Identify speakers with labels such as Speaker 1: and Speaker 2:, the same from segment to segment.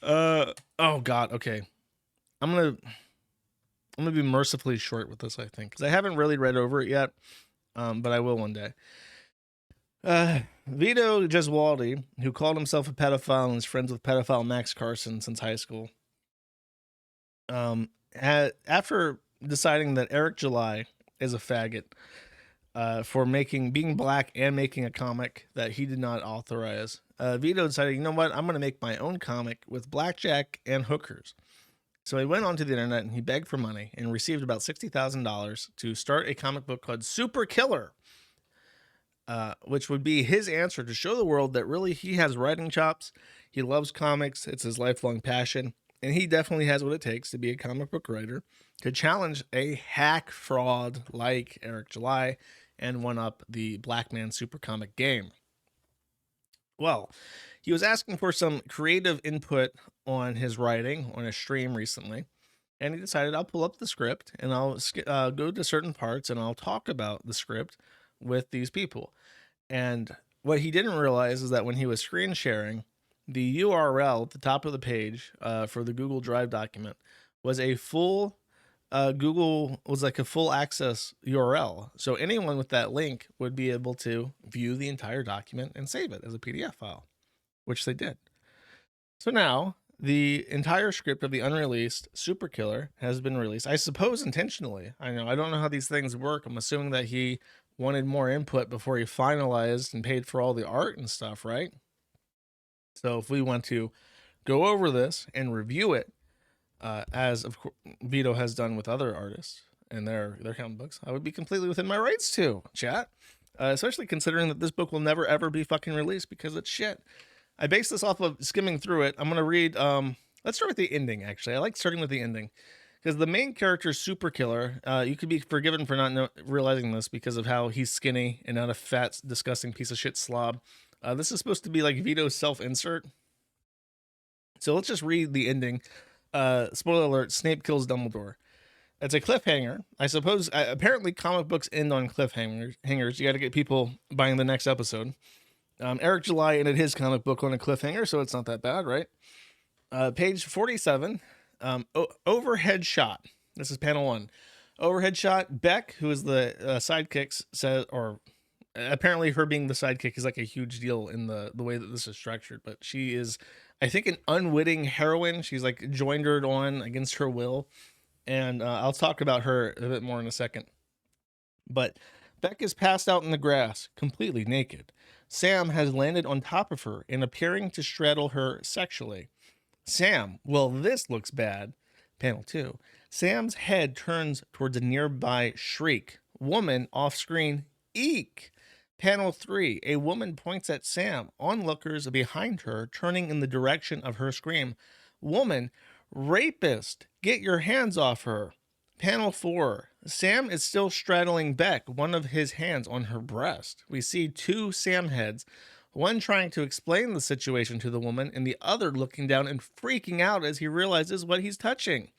Speaker 1: Oh God. Okay. I'm gonna be mercifully short with this, I think, because I haven't really read over it yet. But I will one day. Vito Gesualdi, who called himself a pedophile and is friends with pedophile Max Carson since high school, after deciding that Eric July is a faggot for being black and making a comic that he did not authorize, Vito decided, you know what, I'm going to make my own comic with blackjack and hookers. So he went onto the internet and he begged for money and received about $60,000 to start a comic book called Superkiller, which would be his answer to show the world that really he has writing chops. He loves comics. It's his lifelong passion. And he definitely has what it takes to be a comic book writer, to challenge a hack fraud like Eric July and one up the Black Man Super Comic game. Well, he was asking for some creative input on his writing on a stream recently, and he decided I'll pull up the script and I'll go to certain parts and I'll talk about the script with these people. And what he didn't realize is that when he was screen sharing, the URL at the top of the page for the Google Drive document was a full full access URL. So anyone with that link would be able to view the entire document and save it as a PDF file, which they did. So now the entire script of the unreleased Superkiller has been released, I suppose intentionally. I don't know how these things work. I'm assuming that he wanted more input before he finalized and paid for all the art and stuff, right? So if we want to go over this and review it, as of course Vito has done with other artists and their comic books, I would be completely within my rights to, chat. Especially considering that this book will never ever be fucking released because it's shit. I base this off of skimming through it. I'm gonna read. Let's start with the ending. Actually, I like starting with the ending because the main character, Superkiller, you could be forgiven for not realizing this because of how he's skinny and not a fat, disgusting piece of shit slob. This is supposed to be like Vito's self-insert. So let's just read the ending. Spoiler alert: Snape kills Dumbledore. It's a cliffhanger, I suppose. Apparently, comic books end on cliffhangers. You got to get people buying the next episode. Eric July ended his comic book on a cliffhanger, so it's not that bad, right? Page 47, overhead shot. This is panel 1. Overhead shot. Beck, who is the sidekick, says, or apparently her being the sidekick is like a huge deal in the way that this is structured, but she is, I think, an unwitting heroine. She's like joindered on against her will, and I'll talk about her a bit more in a second. But Beck is passed out in the grass, completely naked. Sam has landed on top of her and appearing to straddle her sexually. Sam, well, this looks bad. Panel 2. Sam's head turns towards a nearby shriek. Woman off screen, eek. Panel 3. A woman points at Sam. Onlookers behind her turning in the direction of her scream. Woman, rapist, get your hands off her. Panel 4. Sam is still straddling Beck, one of his hands on her breast. We see 2 Sam heads, one trying to explain the situation to the woman and the other looking down and freaking out as he realizes what he's touching.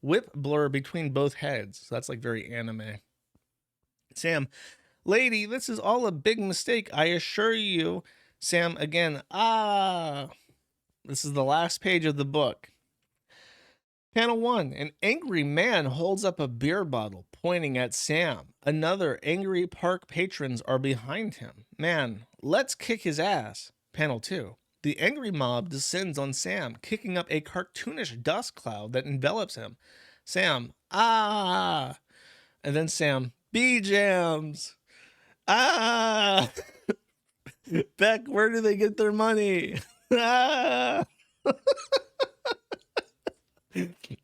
Speaker 1: Whip blur between both heads. So that's like very anime. Sam, lady, this is all a big mistake, I assure you. Sam again, This is the last page of the book. Panel 1. An angry man holds up a beer bottle, pointing at Sam. Another angry park patrons are behind him. Man, let's kick his ass. Panel 2. The angry mob descends on Sam, kicking up a cartoonish dust cloud that envelops him. Sam, And then Sam, B-jams. Beck, where do they get their money?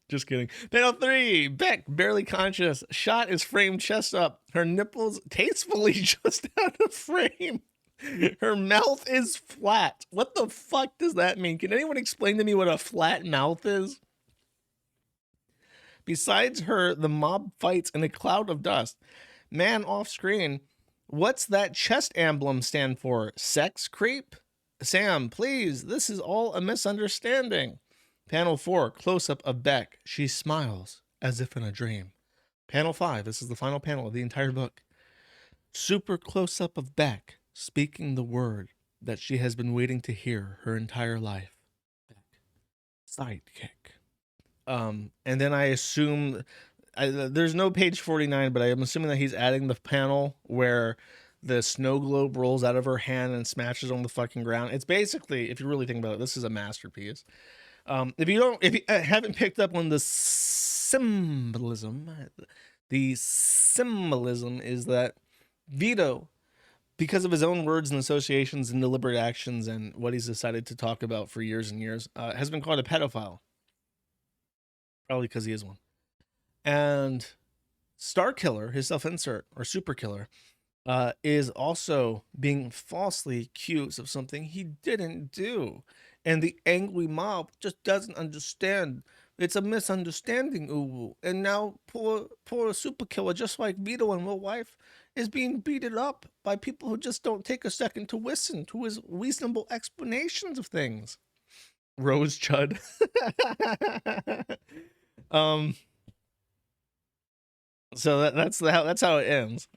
Speaker 1: Just kidding. Panel 3. Beck, barely conscious. Shot is framed chest up. Her nipples tastefully just out of frame. Her mouth is flat. What the fuck does that mean? Can anyone explain to me what a flat mouth is? Besides her, the mob fights in a cloud of dust. Man off screen. What's that chest emblem stand for? Sex creep? Sam, please, this is all a misunderstanding. Panel 4, close-up of Beck. She smiles, as if in a dream. Panel 5, this is the final panel of the entire book. Super close-up of Beck, speaking the word that she has been waiting to hear her entire life. Beck. sidekick. And then I assume there's no page 49, but I'm assuming that he's adding the panel where the snow globe rolls out of her hand and smashes on the fucking ground. It's basically, if you really think about it, this is a masterpiece. If you haven't picked up on the symbolism is that Vito, because of his own words and associations and deliberate actions and what he's decided to talk about for years and years, has been called a pedophile. Probably because he is one. And Starkiller, his self-insert, or Superkiller, is also being falsely accused of something he didn't do. And the angry mob just doesn't understand. It's a misunderstanding, Uwu. And now poor Superkiller, just like Vito and Will Wife, is being beaten up by people who just don't take a second to listen to his reasonable explanations of things. Rose Chud. So that's how it ends.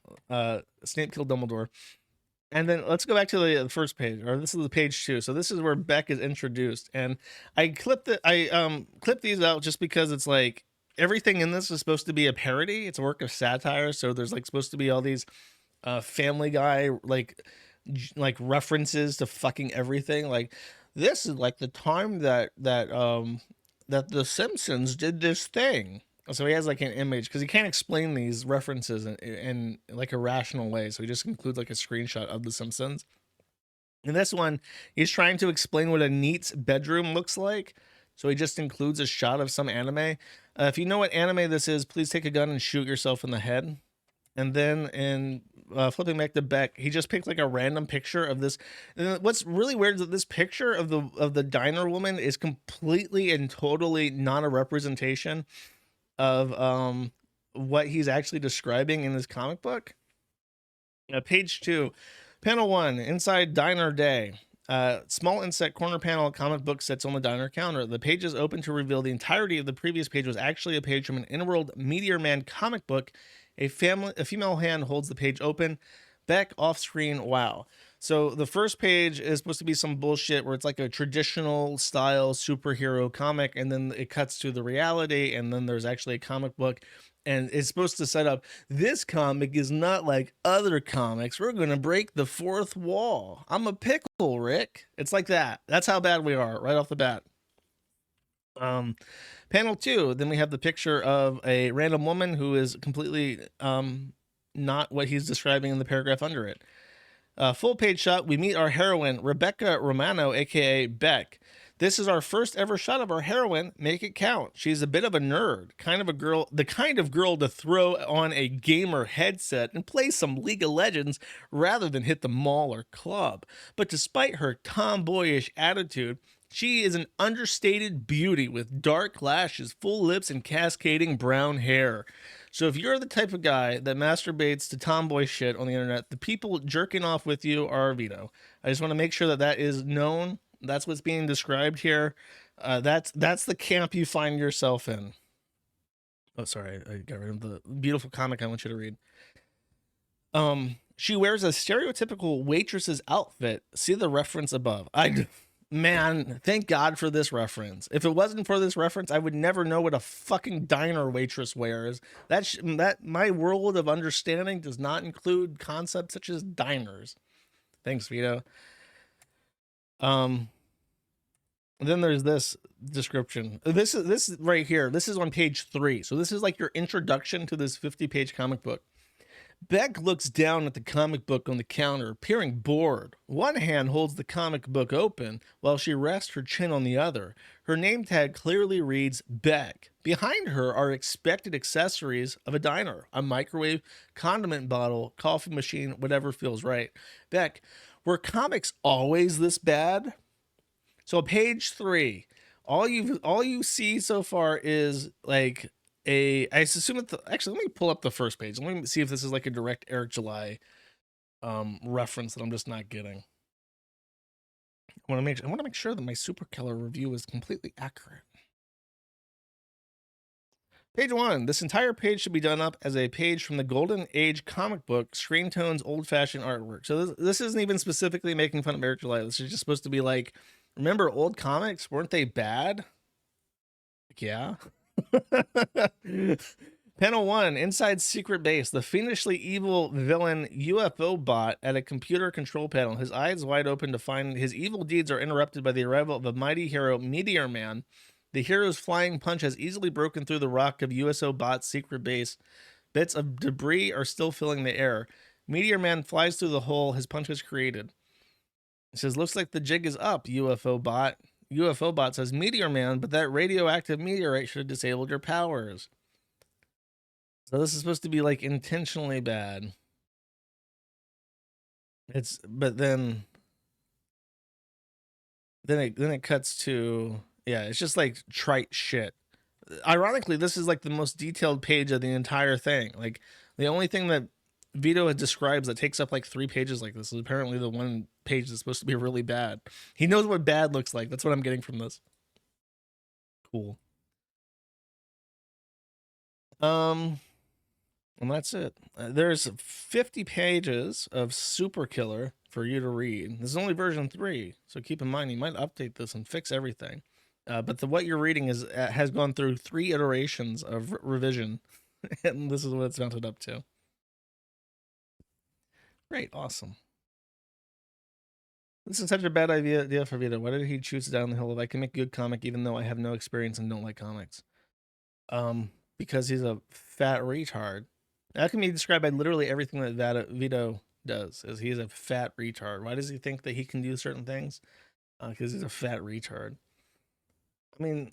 Speaker 1: Snape killed Dumbledore. And then let's go back to the first page, or this is the page 2. So this is where Beck is introduced, and I clipped these out just because it's like everything in this is supposed to be a parody. It's a work of satire, so there's like supposed to be all these Family Guy like references to fucking everything. Like this is like the time that the Simpsons did this thing. So he has like an image because he can't explain these references in like a rational way. So he just includes like a screenshot of The Simpsons. In this one, he's trying to explain what a neat's bedroom looks like. So he just includes a shot of some anime. If you know what anime this is, please take a gun and shoot yourself in the head. And then in flipping back to Beck, he just picked like a random picture of this. And what's really weird is that this picture of the diner woman is completely and totally not a representation of what he's actually describing in this comic book. Page 2, panel 1, inside Diner Day. Small inset corner panel, comic book sits on the diner counter. The page is open to reveal the entirety of the previous page was actually a page from an in-world Meteor Man comic book. A female hand holds the page open. Beck off screen. Wow. So the first page is supposed to be some bullshit where it's like a traditional style superhero comic, and then it cuts to the reality, and then there's actually a comic book, and it's supposed to set up this comic is not like other comics. We're gonna break the fourth wall. I'm a pickle, Rick. It's like that. That's how bad we are right off the bat. Panel 2, then we have the picture of a random woman who is completely not what he's describing in the paragraph under it. Full page shot, we meet our heroine, Rebecca Romano, aka Beck. This is our first ever shot of our heroine. Make it count. She's a bit of a nerd, the kind of girl to throw on a gamer headset and play some League of Legends rather than hit the mall or club. But despite her tomboyish attitude, she is an understated beauty with dark lashes, full lips, and cascading brown hair. So if you're the type of guy that masturbates to tomboy shit on the internet, the people jerking off with you are Vito. I just want to make sure that that is known. That's what's being described here. That's the camp you find yourself in. Oh, sorry, I got rid of the beautiful comic I want you to read. She wears a stereotypical waitress's outfit. See the reference above. Man, thank God for this reference. If it wasn't for this reference, I would never know what a fucking diner waitress wears. That my world of understanding does not include concepts such as diners. Thanks, Vito. Then there's this description. This right here. This is on page 3. So this is like your introduction to this 50-page comic book. Beck looks down at the comic book on the counter, appearing bored. One hand holds the comic book open, while she rests her chin on the other. Her name tag clearly reads Beck. Behind her are expected accessories of a diner: a microwave, condiment bottle, coffee machine, whatever feels right. Beck, were comics always this bad? So page 3, all you see so far is like I assume actually, let me pull up the first page. Let me see if this is like a direct Eric July reference that I'm just not getting. I want to make sure that my Superkiller review is completely accurate. Page 1. This entire page should be done up as a page from the Golden Age comic book, Screen Tone's old-fashioned artwork. So this isn't even specifically making fun of Eric July. This is just supposed to be like, remember old comics? Weren't they bad? Fuck yeah. Panel 1, inside secret base. The fiendishly evil villain UFO bot at a computer control panel. His eyes wide open to find his evil deeds are interrupted by the arrival of a mighty hero, Meteor Man. The hero's flying punch has easily broken through the rock of USO bot's secret base. Bits of debris are still filling the air. Meteor Man flies through the hole his punch has created. It says, looks like the jig is up, UFO bot. UFO bot says, Meteor Man, but that radioactive meteorite should have disabled your powers. So this is supposed to be like intentionally bad. But then it cuts to, yeah, it's just like trite shit. Ironically, this is like the most detailed page of the entire thing. Like the only thing that Vito describes that takes up like 3 pages like this is apparently the one page that's supposed to be really bad. He knows what bad looks like. That's what I'm getting from this. Cool. And that's it. There's 50 pages of Superkiller for you to read. This is only version 3, so keep in mind he might update this and fix everything. But what you're reading has gone through 3 iterations of revision, and this is what it's mounted up to. Great, awesome. This is such a bad idea for Vito. Why did he choose down the hill if I can make good comic even though I have no experience and don't like comics? Because he's a fat retard. That can be described by literally everything that Vito does, is he's a fat retard. Why does he think that he can do certain things? Because he's a fat retard. I mean,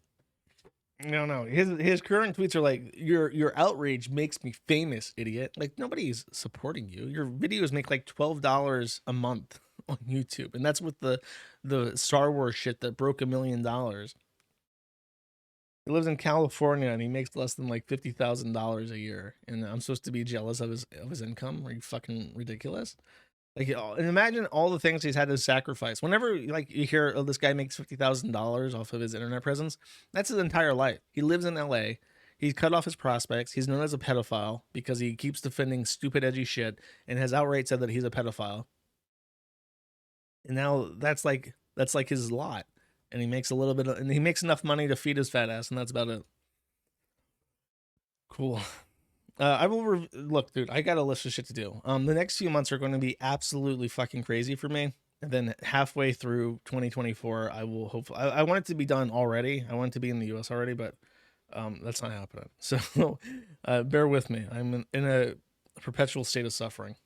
Speaker 1: no. His current tweets are like, your outrage makes me famous, idiot. Like, nobody's supporting you. Your videos make like $12 a month on YouTube, and that's with the Star Wars shit that broke $1 million. He lives in California and he makes less than like $50,000 a year, and I'm supposed to be jealous of his income? Are you fucking ridiculous? Like, and imagine all the things he's had to sacrifice. Whenever like you hear, oh, this guy makes $50,000 off of his internet presence, that's his entire life. He lives in LA. He's cut off his prospects. He's known as a pedophile because he keeps defending stupid, edgy shit and has outright said that he's a pedophile. And now that's like his lot. And he makes and he makes enough money to feed his fat ass, and that's about it. Cool. I will look, dude. I got a list of shit to do. The next few months are going to be absolutely fucking crazy for me, and then halfway through 2024, I will hopefully. I want it to be done already. I want it to be in the U.S. already, but that's not happening. So bear with me. I'm in a perpetual state of suffering.